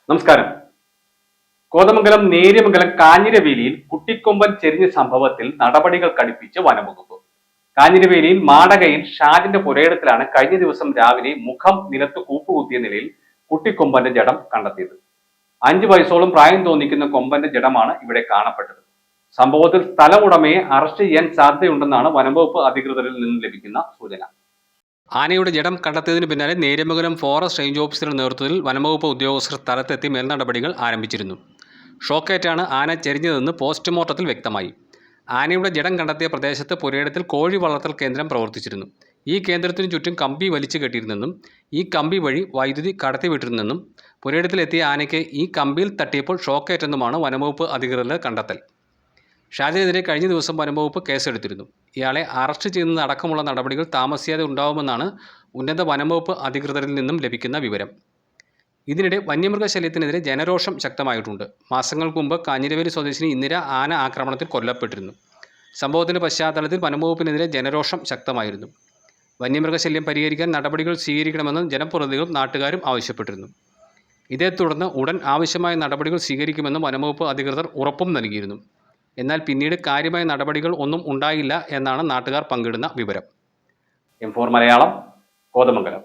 നമസ്കാരം. കോതമംഗലം നേര്യമംഗലം കാഞ്ഞിരവേലിയിൽ കുട്ടിക്കൊമ്പൻ ചെരിഞ്ഞ സംഭവത്തിൽ നടപടികൾ കടുപ്പിച്ച് വനംവകുപ്പ്. കാഞ്ഞിരവേലിയിൽ മാടകയിൽ ഷാജിന്റെ പുരയിടത്തിലാണ് കഴിഞ്ഞ ദിവസം രാവിലെ മുഖം നിലത്ത് കൂപ്പുകുത്തിയ നിലയിൽ കുട്ടിക്കൊമ്പന്റെ ജഡം കണ്ടെത്തിയത്. 5 വയസ്സോളം പ്രായം തോന്നിക്കുന്ന കൊമ്പന്റെ ജഡമാണ് ഇവിടെ കാണപ്പെട്ടത്. സംഭവത്തിൽ സ്ഥലമുടമയെ അറസ്റ്റ് ചെയ്യാൻ സാധ്യതയുണ്ടെന്നാണ് വനംവകുപ്പ് അധികൃതരിൽ നിന്നും ലഭിക്കുന്ന സൂചന. ആനയുടെ ജഡം കണ്ടെത്തിയതിനു പിന്നാലെ നേര്യമംഗലം ഫോറസ്റ്റ് റേഞ്ച് ഓഫീസറുടെ നേതൃത്വത്തിൽ വനംവകുപ്പ് ഉദ്യോഗസ്ഥർ സ്ഥലത്തെത്തി മേൽനടപടികൾ ആരംഭിച്ചിരുന്നു. ഷോക്കേറ്റാണ് ആന ചെരിഞ്ഞതെന്ന് പോസ്റ്റ്മോർട്ടത്തിൽ വ്യക്തമായി. ആനയുടെ ജഡം കണ്ടെത്തിയ പ്രദേശത്ത് പുരയിടത്തിൽ കോഴി വളർത്തൽ കേന്ദ്രം പ്രവർത്തിച്ചിരുന്നു. ഈ കേന്ദ്രത്തിനു ചുറ്റും കമ്പി വലിച്ചു കെട്ടിയിരുന്നെന്നും ഈ കമ്പി വഴി വൈദ്യുതി കടത്തിവിട്ടിരുന്നെന്നും പുരയിടത്തിലെത്തിയ ആനയ്ക്ക് ഈ കമ്പിയിൽ തട്ടിയപ്പോൾ ഷോക്കേറ്റെന്നുമാണ് വനംവകുപ്പ് അധികൃതരുടെ കണ്ടെത്തൽ. ഷാജിനെതിരെ കഴിഞ്ഞ ദിവസം വനംവകുപ്പ് കേസെടുത്തിരുന്നു. ഇയാളെ അറസ്റ്റ് ചെയ്യുന്നത് അടക്കമുള്ള നടപടികൾ താമസിയാതെ ഉണ്ടാവുമെന്നാണ് ഉന്നത വനംവകുപ്പ് അധികൃതരിൽ നിന്നും ലഭിക്കുന്ന വിവരം. ഇതിനിടെ വന്യമൃഗശല്യത്തിനെതിരെ ജനരോഷം ശക്തമായിട്ടുണ്ട്. മാസങ്ങൾക്ക് മുമ്പ് കാഞ്ഞിരവേലി സ്വദേശിനി ഇന്ദിര ആന ആക്രമണത്തിൽ കൊല്ലപ്പെട്ടിരുന്നു. സംഭവത്തിന്റെ പശ്ചാത്തലത്തിൽ വനംവകുപ്പിനെതിരെ ജനരോഷം ശക്തമായിരുന്നു. വന്യമൃഗശല്യം പരിഹരിക്കാൻ നടപടികൾ സ്വീകരിക്കണമെന്ന് ജനപ്രതിനിധികളും നാട്ടുകാരും ആവശ്യപ്പെട്ടിരുന്നു. ഇതേ തുടർന്ന് ഉടൻ ആവശ്യമായ നടപടികൾ സ്വീകരിക്കുമെന്നും വനംവകുപ്പ് അധികൃതർ ഉറപ്പും നൽകിയിരുന്നു. എന്നാൽ പിന്നീട് കാര്യമായ നടപടികൾ ഒന്നും ഉണ്ടായില്ല എന്നാണ് നാട്ടുകാർ പങ്കിടുന്ന വിവരം. M4 മലയാളം, കോതമംഗലം.